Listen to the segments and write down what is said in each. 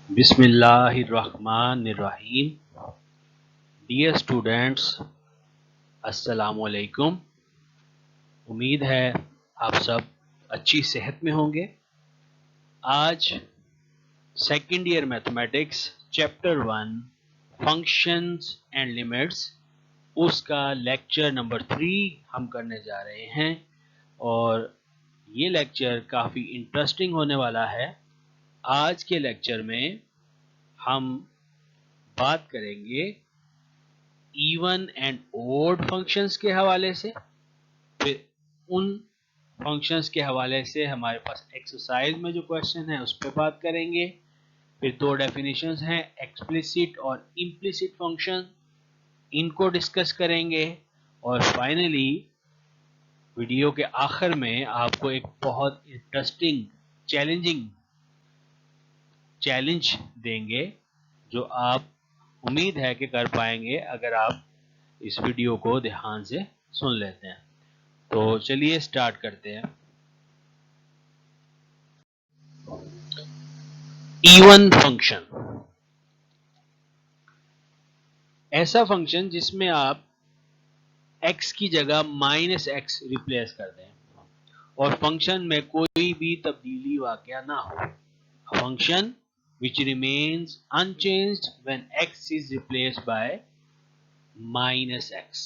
बिस्मिल्लाहिर्रहमानिर्रहीम। Dear students, अस्सलामुअलैकुम। उम्मीद है आप सब अच्छी सेहत में होंगे। आज second year mathematics chapter 1 functions and limits, उसका लेक्चर नंबर 3 हम करने जा रहे हैं और ये लेक्चर काफ़ी इंटरेस्टिंग होने वाला है। आज के लेक्चर में हम बात करेंगे इवन एंड ओड फंक्शंस के हवाले से, फिर उन फंक्शंस के हवाले से हमारे पास एक्सरसाइज में जो क्वेश्चन है उस पर बात करेंगे। फिर दो डेफिनेशंस हैं, एक्सप्लिसिट और इम्प्लिसिट फंक्शन, इनको डिस्कस करेंगे। और फाइनली वीडियो के आखिर में आपको एक बहुत इंटरेस्टिंग चैलेंजिंग चैलेंज देंगे जो आप उम्मीद है कि कर पाएंगे अगर आप इस वीडियो को ध्यान से सुन लेते हैं। तो चलिए स्टार्ट करते हैं। इवन फंक्शन ऐसा फंक्शन जिसमें आप x की जगह -x रिप्लेस कर दें और फंक्शन में कोई भी तब्दीली वाकया ना हो। Function which remains unchanged when x is replaced by -x।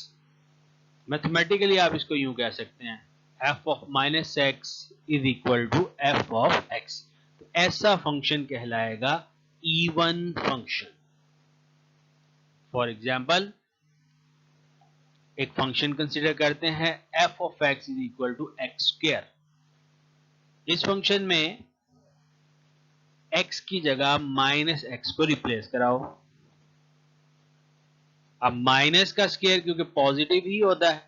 Mathematically आप इसको यूं कह सकते हैं, f of -x is equal to f of x। तो ऐसा फंक्शन कहलाएगा इवन फंक्शन। फॉर एग्जाम्पल एक फंक्शन कंसिडर करते हैं f of x is equal to x square। इस फंक्शन में x की जगह -x को रिप्लेस कराओ। अब माइनस का स्क्वायर क्योंकि पॉजिटिव ही होता है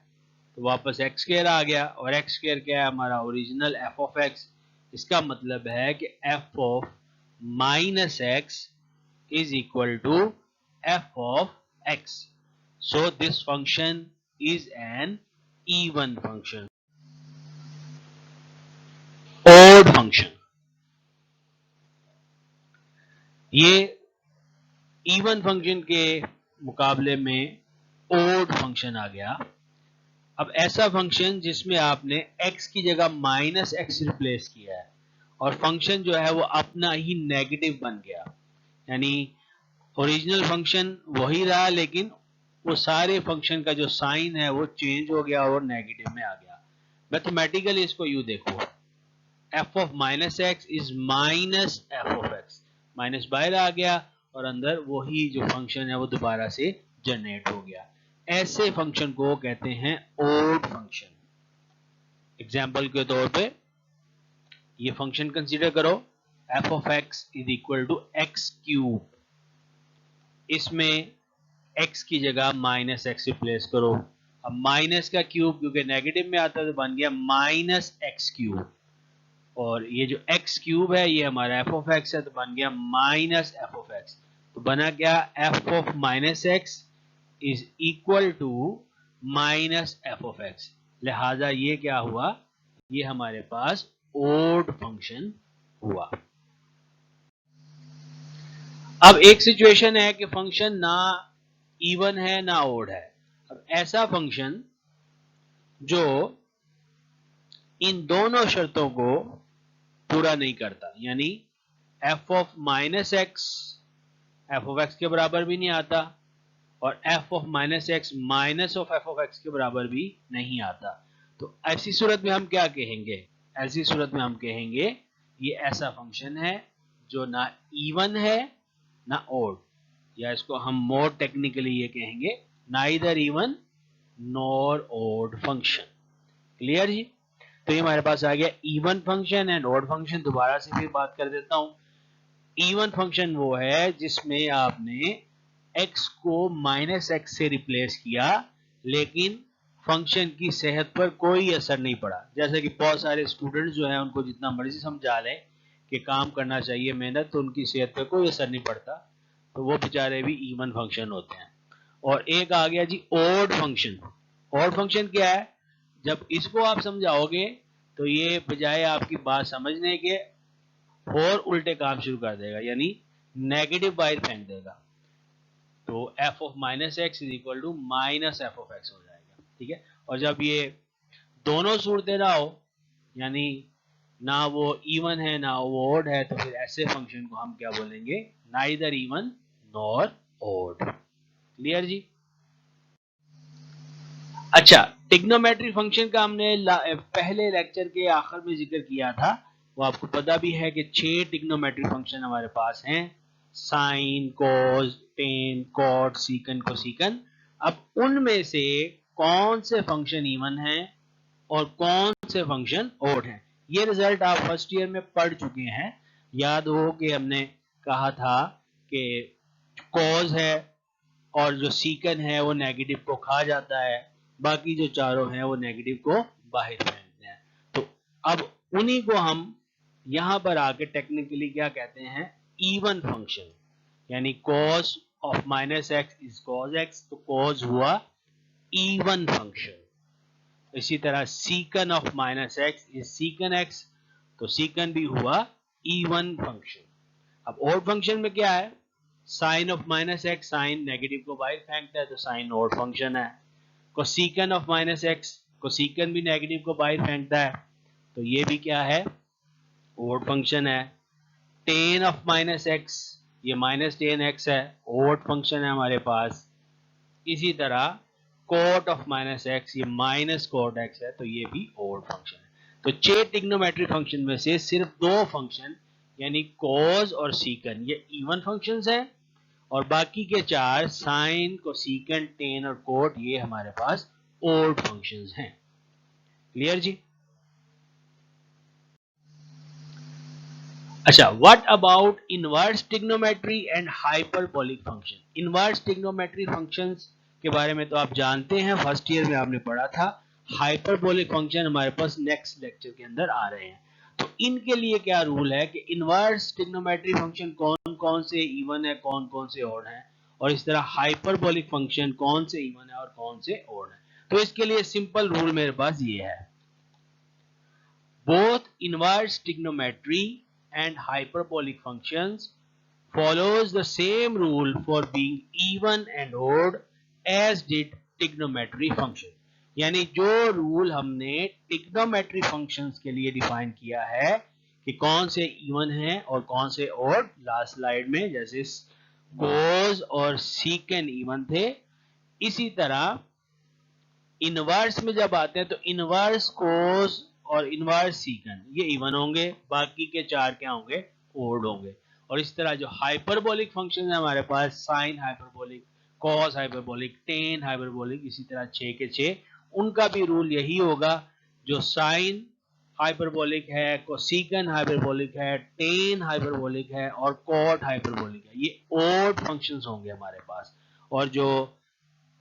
तो वापस x स्क्वायर आ गया, और x स्क्वायर क्या है, हमारा ओरिजिनल f of x। इसका मतलब है कि f of -x is equal to f of x। So this function is an even function। odd function, ये इवन फंक्शन के मुकाबले में ओड फंक्शन आ गया। अब ऐसा फंक्शन जिसमें आपने x की जगह -x रिप्लेस किया है और फंक्शन जो है वो अपना ही नेगेटिव बन गया, यानी ओरिजिनल फंक्शन वही रहा लेकिन वो सारे फंक्शन का जो साइन है वो चेंज हो गया और नेगेटिव में आ गया। मैथमेटिकली इसको यूं देखो, f of -x is -f of x, minus बाहर आ गया और अंदर वही जो फंक्शन है वो दोबारा से जनरेट हो गया। ऐसे फंक्शन को कहते हैं ओड फंक्शन। एग्जाम्पल के तौर पे ये फंक्शन कंसीडर करो, f of x is equal to x cube. इसमें x की जगह -x रिप्लेस करो। अब माइनस का क्यूब क्योंकि नेगेटिव में आता है तो बन गया -x क्यूब, और ये जो x क्यूब है ये हमारा f of x है तो बन गया -f of x। तो बना क्या, f of -x is equal to -f of x। लिहाजा ये क्या हुआ, ये हमारे पास ओड फंक्शन हुआ। अब एक सिचुएशन है कि फंक्शन ना इवन है ना ओड है। अब ऐसा फंक्शन जो इन दोनों शर्तों को पूरा नहीं करता, यानी f of -x f of x के बराबर भी नहीं आता और f of -x minus of f of x के बराबर भी नहीं आता, तो ऐसी सूरत में हम क्या कहेंगे, ऐसी सूरत में हम कहेंगे ये ऐसा फंक्शन है जो ना इवन है ना ओड, या इसको हम मोर टेक्निकली ये कहेंगे neither even nor odd function. Clear जी? तो ये हमारे पास आ गया even function and odd function. दोबारा से फिर बात कर देता हूं। इवन फंक्शन वो है जिसमें आपने x को -x से रिप्लेस किया लेकिन फंक्शन की सेहत पर कोई असर नहीं पड़ा। जैसे कि बहुत सारे स्टूडेंट्स जो हैं उनको जितना मर्जी समझा लें कि काम करना चाहिए मेहनत, तो उनकी सेहत पर कोई असर नहीं पड़ता, तो वो बेचारे भी इवन फंक्शन होते हैं। और एक आ गया जी ओड फंक्शन। ओड फंक्शन क्या है, जब इसको आप समझाओगे तो ये बजाय आपकी बात समझने के और उल्टे काम शुरू कर देगा, यानी नेगेटिव बाहर फेंक देगा, तो f of minus x is equal to minus f of x हो जाएगा। ठीक है, और जब ये दोनों सूरतें ना हो, यानी ना वो इवन है ना वो ओड है, तो फिर ऐसे फंक्शन को हम क्या बोलेंगे, neither even nor odd. Clear जी। अच्छा, टिग्नोमेट्री फंक्शन का हमने पहले लेक्चर के आखिर में जिक्र किया था। वो आपको पता भी है कि 6 टिग्नोमेट्री फंक्शन हमारे पास हैं, साइन, कोस, टेन, कॉट, सीकन, कोसीकन। अब उनमें से कौन से फंक्शन इवन हैं और कौन से फंक्शन ओड हैं, ये रिजल्ट आप फर्स्ट ईयर में पढ़ चुके हैं। याद हो कि हमने कहा था कि कॉज है और जो सीकन है वो नेगेटिव को खा जाता है, बाकी जो चारों हैं वो नेगेटिव को बाहर फेंकते हैं। तो अब उन्हीं को हम यहां पर आके टेक्निकली क्या कहते हैं, इवन फंक्शन, यानी cos of minus x is cos x, तो cos हुआ इवन फंक्शन। इसी तरह secant of minus x is secant x, तो सीकन भी हुआ इवन फंक्शन। अब ओड फंक्शन में क्या है, sine of minus x, sine negative को बाहर फेंकता है तो साइन ओड फंक्शन है। Cosecant of minus x, cosecant भी नेगेटिव को बाहर फेंकता है, तो ये भी क्या है, ओड फंक्शन है। टेन ऑफ माइनस एक्स, ये माइनस टेन एक्स है, ओड फंक्शन है हमारे पास। इसी तरह कोट ऑफ माइनस एक्स, ये माइनस कोट एक्स है, तो ये भी ओड फंक्शन है। तो 6 ट्रिग्नोमेट्रिक फंक्शन में से सिर्फ 2 फंक्शन यानी कोस और सीकन ये इवन फंक्शंस हैं, और बाकी के 4 साइन, कोसीकन, टेन और कोट ये हमारे पास ओड फंक्शंस हैं। क्लियर जी। अच्छा, what about inverse trigonometry and hyperbolic function. Inverse trigonometry functions के बारे में तो आप जानते हैं, फर्स्ट ईयर में आपने पढ़ा था। हाइपरबोलिक फंक्शन हमारे पास नेक्स्ट लेक्चर के अंदर आ रहे हैं। तो इनके लिए क्या रूल है कि इनवर्स ट्रिग्नोमेट्री फंक्शन कौन कौन से इवन है, कौन कौन से ऑड है, और इस तरह हाइपरबोलिक फंक्शन कौन से इवन है और कौन से ऑड है। तो इसके लिए सिंपल रूल मेरे पास ये है, both inverse trigonometry and hyperbolic functions follows the same rule for being even and odd as did trigonometry function। यानी जो रूल हमने ट्रिग्नोमेट्री फंक्शंस के लिए डिफाइन किया है कि कौन से इवन हैं और कौन से ऑड, लास्ट स्लाइड में जैसे कोस और सीकन इवन थे, इसी तरह इनवर्स में जब आते हैं तो इनवर्स कोस और इनवर्स सीकन ये इवन होंगे, बाकी के 4 क्या होंगे, ओड होंगे। और इस तरह जो हाइपरबोलिक फंक्शन है हमारे पास, sine hyperbolic, cos hyperbolic, tan hyperbolic, इसी तरह 6 के 6 उनका भी रूल यही होगा। जो साइन हाइपरबोलिक है, कोसीकन हाइपरबोलिक है, टेन हाइपरबोलिक है और कॉट हाइपरबोलिक है, ये ओड फंक्शंस होंगे हमारे पास। और जो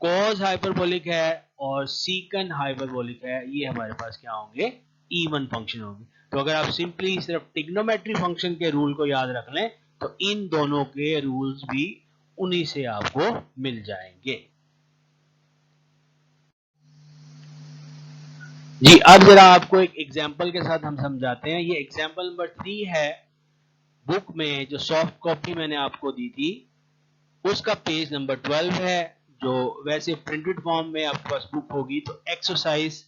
कॉस हाइपरबोलिक है और सीकन हाइपरबोलिक है, ये हमारे पास क्या होंगे, इवन फंक्शन होंगे। तो अगर आप सिंपली सिर्फ ट्रिग्नोमेट्री फंक्शन के रूल को याद रख लें तो इन दोनों के रूल्स भी उन्हीं से आपको मिल जाएंगे। जी, अब जरा आपको एक एग्जांपल के साथ हम समझाते हैं। ये एग्जांपल नंबर 3 है बुक में, जो सॉफ्ट कॉपी मैंने आपको दी थी उसका पेज नंबर 12 है। जो वैसे प्रिंटेड फॉर्म में आपके पास बुक होगी तो एक्सरसाइज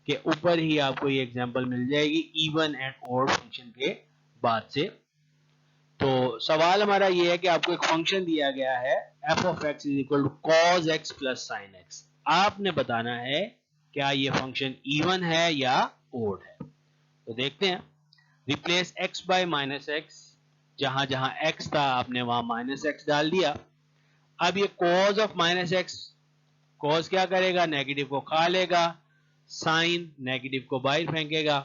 के ऊपर ही आपको ये एग्जांपल मिल जाएगी इवन एंड ऑड फंक्शन के बाद से। तो सवाल हमारा ये है कि आपको एक फंक्शन दिया गया है f of x is equal to cos x plus sine x. आपने बताना है क्या ये फंक्शन इवन है या ऑड है। तो देखते हैं, replace x bye minus x, जहां जहां एक्स था आपने वहां माइनस एक्स डाल दिया। अब ये cos of minus x, cos क्या करेगा, नेगेटिव को खा लेगा, साइन नेगेटिव को बाहर फेंकेगा।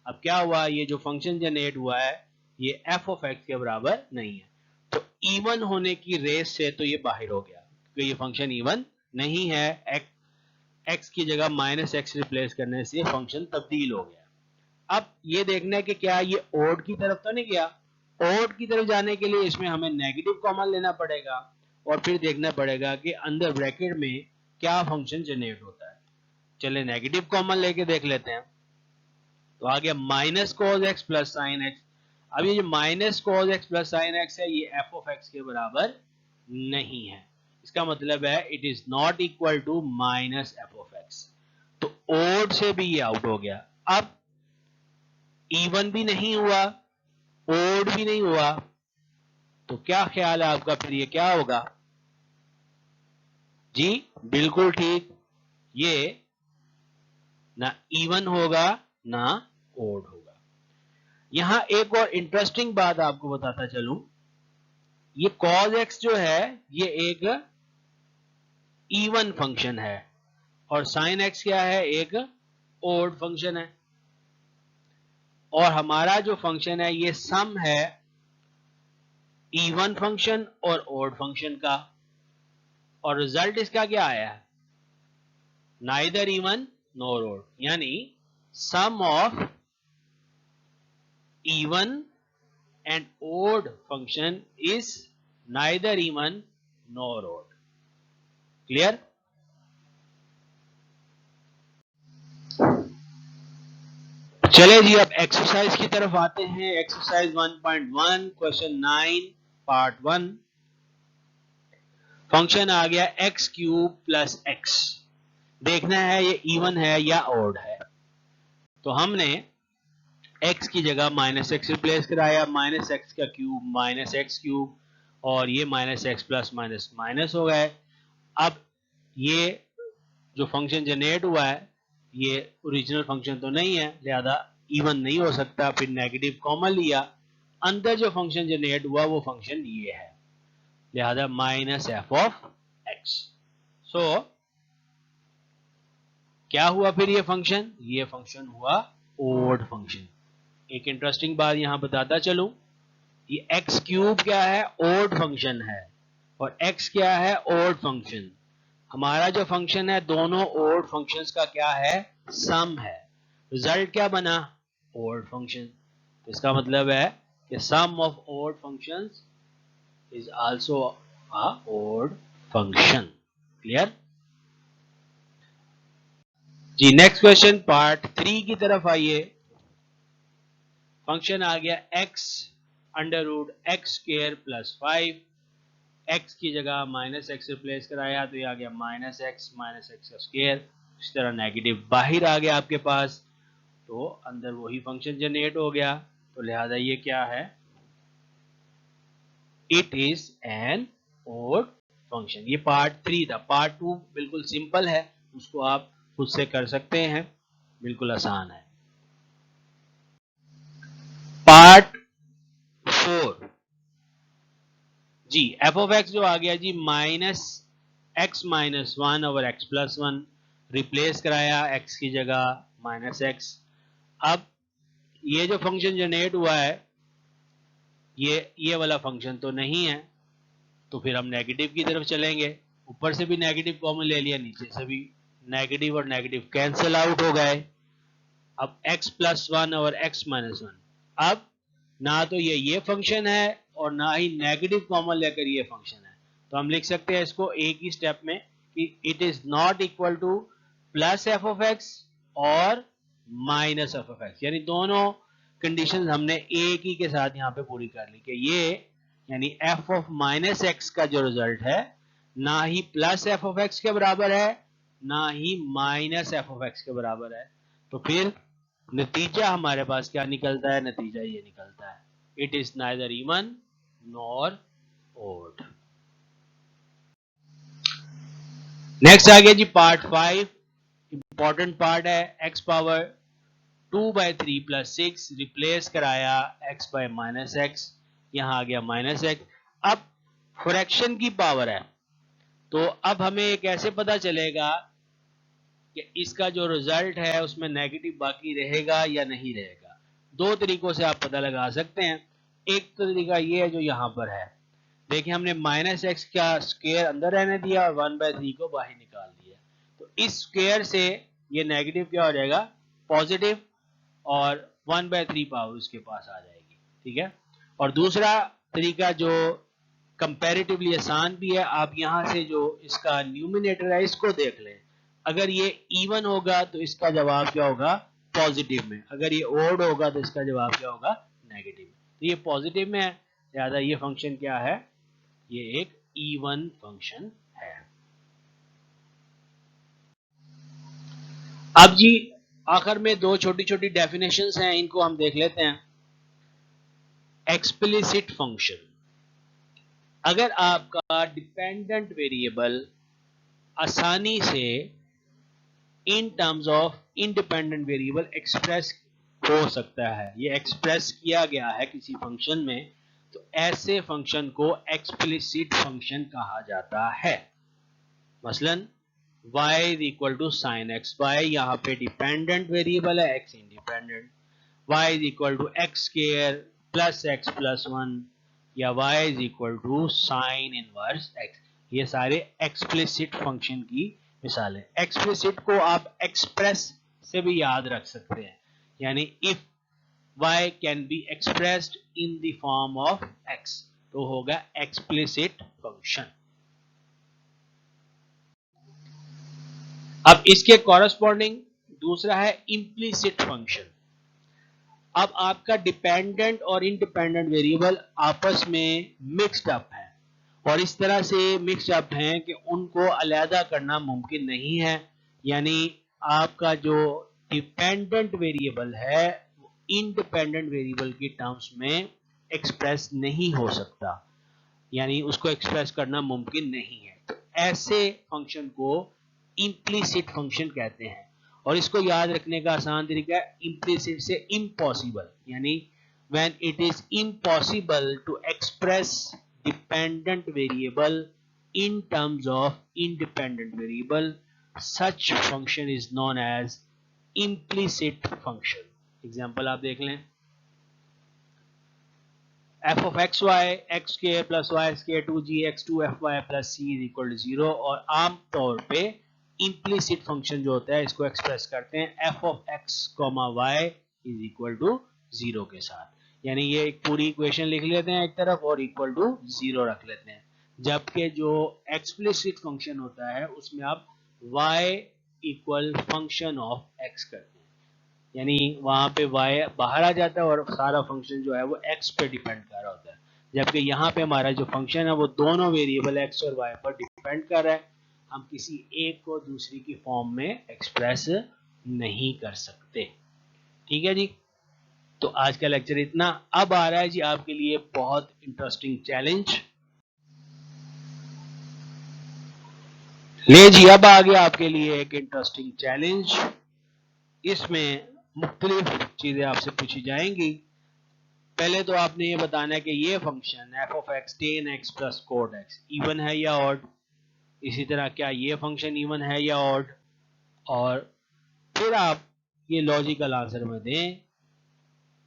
अब क्या हुआ, ये जो फंक्शन जनरेट हुआ है ये f ऑफ x के बराबर नहीं है, तो इवन होने की रेस से तो ये बाहर हो गया क्योंकि ये फंक्शन इवन नहीं है। x की जगह माइनस एक्स रिप्लेस करने से फंक्शन तब्दील हो गया। अब ये देखना है कि क्या ये ओड की तरफ तो नहीं गया। ओड की तरफ जाने के लिए इसमें हमें नेगेटिव कॉमन लेना पड़ेगा और फिर देखना पड़ेगा कि अंदर ब्रैकेट में क्या फंक्शन जनरेट होता है। चले नेगेटिव कॉमन लेके देख लेते हैं। तो आ गया minus cos x plus sine x. अब ये जो minus cos x plus sine x है ये एफ ऑफ एक्स के बराबर नहीं है, इसका मतलब है it is not equal to minus f of x. तो ओड से भी ये आउट हो गया। अब इवन भी नहीं हुआ, ओड भी नहीं हुआ, तो क्या ख्याल है आपका, फिर ये क्या होगा जी? बिल्कुल ठीक, ये ना इवन होगा ना ओड होगा। यहां एक और इंटरेस्टिंग बात आपको बताता चलूं, ये cos x जो है ये एक इवन फंक्शन है और sin x क्या है, एक ओड फंक्शन है। और हमारा जो फंक्शन है ये सम है इवन फंक्शन और ओड फंक्शन का, और रिजल्ट इसका क्या आया है, नाइदर इवन नॉर ओड, यानी sum of even and odd function is neither even nor odd. Clear? चले जी अब एक्सरसाइज की तरफ आते हैं। Exercise 1.1 question 9 part 1। फंक्शन आ गया एक्स क्यूब प्लस एक्स, देखना है ये इवन है या ओड है। तो हमने x की जगह माइनस एक्स रिप्लेस कराया, माइनस एक्स का क्यूब माइनस एक्स क्यूब, और ये minus x plus minus minus हो गए। अब ये जो फंक्शन जनरेट हुआ है ये ओरिजिनल फंक्शन तो नहीं है, लिहाजा इवन नहीं हो सकता, फिर नेगेटिव कॉमन लिया, अंदर जो फंक्शन जनरेट हुआ वो फंक्शन ये है, लिहाजा माइनस एफ ऑफ एक्स। सो क्या हुआ फिर ये फंक्शन हुआ ओड फंक्शन। एक इंटरेस्टिंग बात यहां बताता चलूं, ये एक्स क्यूब क्या है, ओड फंक्शन है, और एक्स क्या है, ओड फंक्शन। हमारा जो फंक्शन है दोनों ओड फंक्शंस का क्या है, सम है। रिजल्ट क्या बना, ओड फंक्शन। तो इसका मतलब है कि sum of odd functions is also a odd function. Clear जी? नेक्स्ट क्वेश्चन पार्ट 3 की तरफ आइए। फंक्शन आ गया x under root x square plus 5, x की जगह माइनस एक्स रिप्लेस कराया तो ये आ गया माइनस एक्स का स्क्वायर। इस तरह नेगेटिव बाहर आ गया आपके पास, तो अंदर वही फंक्शन जनरेट हो गया, तो लिहाजा ये क्या है, it is an odd function. ये पार्ट 3 था। पार्ट 2 बिल्कुल सिंपल है, उसको आप खुद से कर सकते हैं, बिल्कुल आसान है। पार्ट 4 जी, एफ ऑफ एक्स जो आ गया जी minus x minus 1 over x plus 1, replace कराया एक्स की जगह माइनस एक्स। अब ये जो फंक्शन जनरेट हुआ है ये वाला फंक्शन तो नहीं है, तो फिर हम नेगेटिव की तरफ चलेंगे। ऊपर से भी नेगेटिव कॉमन ले लिया, नीचे से भी नेगेटिव और नेगेटिव कैंसिल आउट हो गए। अब x प्लस 1 और x माइनस 1, अब ना तो ये फंक्शन है और ना ही नेगेटिव कॉमन लेकर ये फंक्शन है, तो हम लिख सकते हैं इसको एक ही स्टेप में कि it is not equal two plus F of x और माइनस एफ ऑफ एक्स, यानी दोनों कंडीशंस हमने एक ही के साथ यहाँ पे पूरी कर ली कि ये यानी एफ ऑफ माइनस एक्स का जो रिजल्ट है ना ही प्लस एफ ऑफ एक्स के बराबर है ना ही माइनस एफ ऑफ एक्स के बराबर है। तो फिर नतीजा हमारे पास क्या निकलता है, नतीजा ये निकलता है, it is neither even nor odd. Next आ गया जी पार्ट 5, इंपॉर्टेंट पार्ट है। एक्स पावर 2/3 प्लस 6, रिप्लेस कराया x बाय माइनस एक्स, यहां आ गया माइनस एक्स। अब फ्रैक्शन की पावर है, तो अब हमें कैसे पता चलेगा कि इसका जो रिजल्ट है उसमें नेगेटिव बाकी रहेगा या नहीं रहेगा? दो तरीकों से आप पता लगा सकते हैं। एक तरीका ये है जो यहां पर है, देखिए हमने माइनस एक्स का स्क्वायर अंदर रहने दिया और 1/3 को बाहर निकाल दिया, तो इस स्क्वायर से ये नेगेटिव क्या हो जाएगा, पॉजिटिव, और 1/3 पावर उसके पास आ जाएगी। ठीक है, और दूसरा तरीका जो कंपैरेटिवली आसान भी है, आप यहां से जो इसका न्यूमिनेटर है इसको देख लें, अगर ये इवन होगा तो इसका जवाब क्या होगा, पॉजिटिव में, अगर ये ओड होगा तो इसका जवाब क्या होगा, नेगेटिव। ये पॉजिटिव में है, लिहाजा ये फंक्शन क्या है, ये एक इवन फंक्शन है। अब जी आखिर में दो छोटी छोटी डेफिनेशंस हैं, इनको हम देख लेते हैं। एक्सप्लिसिट फंक्शन, अगर आपका डिपेंडेंट वेरिएबल आसानी से in terms of independent variable express हो सकता है, ये एक्सप्रेस किया गया है किसी फंक्शन में, तो ऐसे फंक्शन को एक्सप्लिसिट फंक्शन कहा जाता है। मसलन y is equal to sine x, y यहाँ पे डिपेंडेंट वेरिएबल है, x independent, y is equal to x square plus x plus one, या y is equal to sine inverse x, ये सारे एक्सप्लिसिट फंक्शन की मिसाल है। एक्सप्लिसिट को आप एक्सप्रेस से भी याद रख सकते हैं, यानी if y can be expressed in the form of x, तो होगा एक्सप्लिसिट फंक्शन। अब इसके कॉरस्पॉन्डिंग दूसरा है इम्प्लिसिट फंक्शन। अब आपका डिपेंडेंट और इंडिपेंडेंट वेरिएबल आपस में मिक्स्ड अप है, और इस तरह से मिक्स अप हैं कि उनको अलहदा करना मुमकिन नहीं है, यानी आपका जो डिपेंडेंट वेरिएबल है वो इंडिपेंडेंट वेरिएबल की टर्म्स में एक्सप्रेस नहीं हो सकता, यानी उसको एक्सप्रेस करना मुमकिन नहीं है। तो ऐसे फंक्शन को इम्प्लिसिट फंक्शन कहते हैं, और इसको याद रखने का आसान तरीका है इम्प्लिसिट से इम्पॉसिबल, यानी when it is impossible to express dependent variable in terms of independent variable, such function is known as implicit function. Example आप देख लें, f of xy x square plus y square 2g x2 fy plus c is equal to 0, और आम तौर पे implicit function जो होता है इसको एक्सप्रेस करते हैं f of x, y is equal to 0 के साथ, यानी ये एक पूरी इक्वेशन लिख लेते हैं एक तरफ और इक्वल टू 0 रख लेते हैं, जबकि जो एक्सप्लिसिट फंक्शन होता है उसमें आप y equal function of x करते हैं, यानी वहां पे y बाहर आ जाता है और सारा फंक्शन जो है वो x पे डिपेंड कर रहा होता है, जबकि यहाँ पे हमारा जो फंक्शन है वो दोनों वेरिएबल x और y पर डिपेंड कर रहा है, हम किसी एक को दूसरी की फॉर्म में एक्सप्रेस नहीं कर सकते। ठीक है जी, तो आज का लेक्चर इतना। अब आ रहा है जी आपके लिए बहुत इंटरेस्टिंग चैलेंज। ले जी अब आ गया आपके लिए एक इंटरेस्टिंग चैलेंज, इसमें मुख्तलिफ चीजें आपसे पूछी जाएंगी। पहले तो आपने ये बताना है कि ये function f of x tan x plus cot x even है या ऑड, इसी तरह क्या ये फंक्शन इवन है या ऑड, और फिर आप ये लॉजिकल आंसर में दें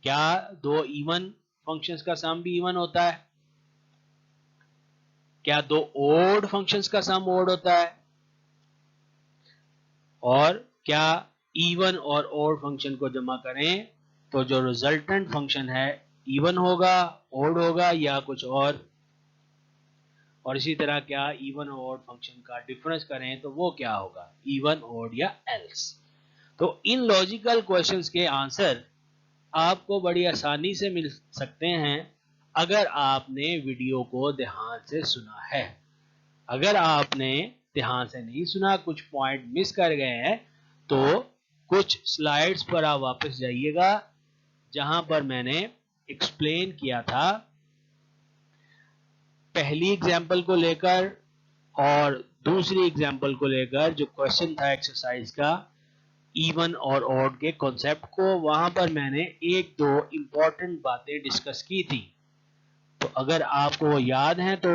क्या दो इवन फंक्शंस का सम भी इवन होता है, क्या दो ओड फंक्शंस का सम ओड होता है, और क्या इवन और ओड फंक्शन को जमा करें तो जो रिजल्टेंट फंक्शन है इवन होगा, ओड होगा या कुछ और इसी तरह क्या इवन और ओड फंक्शन का डिफरेंस करें तो वो क्या होगा, इवन, ओड या एल्स। तो इन लॉजिकल क्वेश्चंस के आंसर आपको बड़ी आसानी से मिल सकते हैं अगर आपने वीडियो को ध्यान से सुना है। अगर आपने ध्यान से नहीं सुना, कुछ पॉइंट मिस कर गए हैं, तो कुछ स्लाइड्स पर आप वापस जाइएगा जहां पर मैंने एक्सप्लेन किया था पहली एग्जाम्पल को लेकर और दूसरी एग्जाम्पल को लेकर, जो क्वेश्चन था एक्सरसाइज का इवन और ऑड के कॉन्सेप्ट को, वहां पर मैंने एक दो इंपॉर्टेंट बातें डिस्कस की थी। तो अगर आपको वो याद हैं तो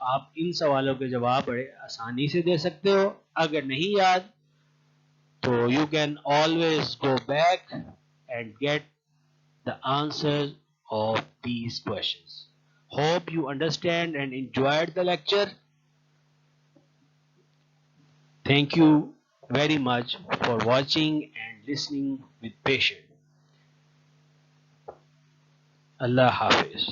आप इन सवालों के जवाब बड़े आसानी से दे सकते हो, अगर नहीं याद तो you can always go back and get the answer of these questions. Hope you understand and enjoyed the lecture. Thank you very much for watching and listening with patience. Allah Hafiz.